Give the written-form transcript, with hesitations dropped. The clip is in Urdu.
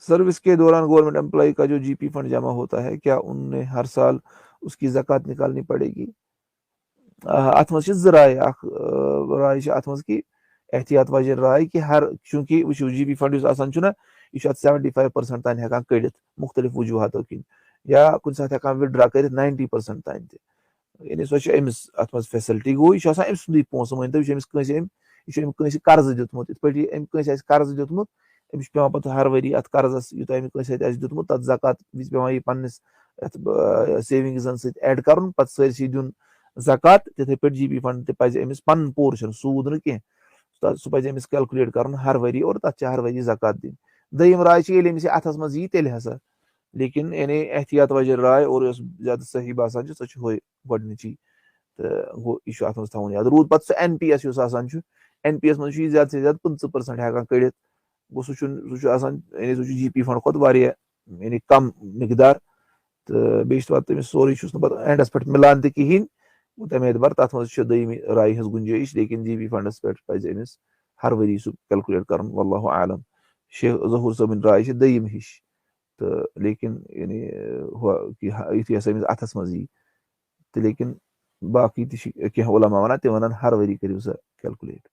سروس کے دوران گورنمنٹ امپلائی کا جو جی پی فنڈ جمع ہوتا ہے کیا انہیں ہر سال اس کی زکوٰۃ نکالنی پڑے گی؟ ات مز رائے اخ رائے ات مز کہ احتیاط وجہ رائے کہ ہر چونکہ وچو جی پی فنڈ آسان چھُنہ یہ 75% تان ہیکان کڑتھ مختلف وجوہاتو کن یا کن سات ہیکان وِدڈرا کرتھ 90% تان تہ یعنی سو امس ات مز فیسلٹی گو یہ امس سندی پونسہٕ ؤنتو یہ کنس قرض دیتمت ات پٲٹھۍ ام کنس آسہِ قرض دیتمت امس پیوان پتہ ہر ؤری ات قرضس یوتاہ امس کنس آسہِ دیتمت تتھ زکات وز پیوان یہ پننس یتھ سیونگزن سۭتۍ ایڈ کرُن پتہٕ سٲرسٕے دیُن زکات تتھے پٲٹھۍ جی پی فنڈ تہ پزِ امس پنُن پورشن سوٗد نہٕ کینٛہہ سُہ پزِ امس کیلکولیٹ کرُن ہر ؤری اور تتھ چھِ ہر ؤری زکات دِنۍ دوٚیِم راے چھِ ییٚلہِ أمِس یہِ اتھس منٛز یی تیٚلہِ ہسا لیکن یعنی احتیاط وجہ رائے اور یۄس زیادٕ صحیح باسان چھِ سۄ چھِ ہُے گۄڈنِچی تہٕ گوٚو یہِ چھُ اتھ منٛز تھاوُن یاد روٗد پتہٕ سُہ این پی ایس یُس آسان چھُ این پی ایس منٛز چھُ یہِ زیادٕ سے زیادٕ 50% ہیکان کٔڑِتھ گوٚو سُہ چھُ آسان یعنی سُہ چھُ جی پی فنڈ کھۄتہٕ واریاہ یعنی کم مقدار تہٕ بیٚیہِ چھُ پتہٕ تٔمِس سورُے چھُس نہٕ پتہٕ اینڈس پٮ۪ٹھ مِلان تہِ کِہیٖنۍ گوٚو تمے اعتبار تتھ منٛز چھِ دوٚیِمہِ رایہِ ہٕنٛز گُنجٲیش لیکن جی پی فنڈس پٮ۪ٹھ پزِ أمِس ہر ؤری سُہ کیلکولیٹ کرُن واللہ عالم شیخ ظہوٗر صٲبٕنۍ راے چھِ دوٚیِم ہِش تہٕ لیکن یعنی یُتھُے ہسا أمِس اتھس منٛز یی تہٕ لیکن باقٕے تہِ چھِ کینٛہہ علما ونان تِم ونان ہر ؤری کٔرِو سا کیلکولیٹ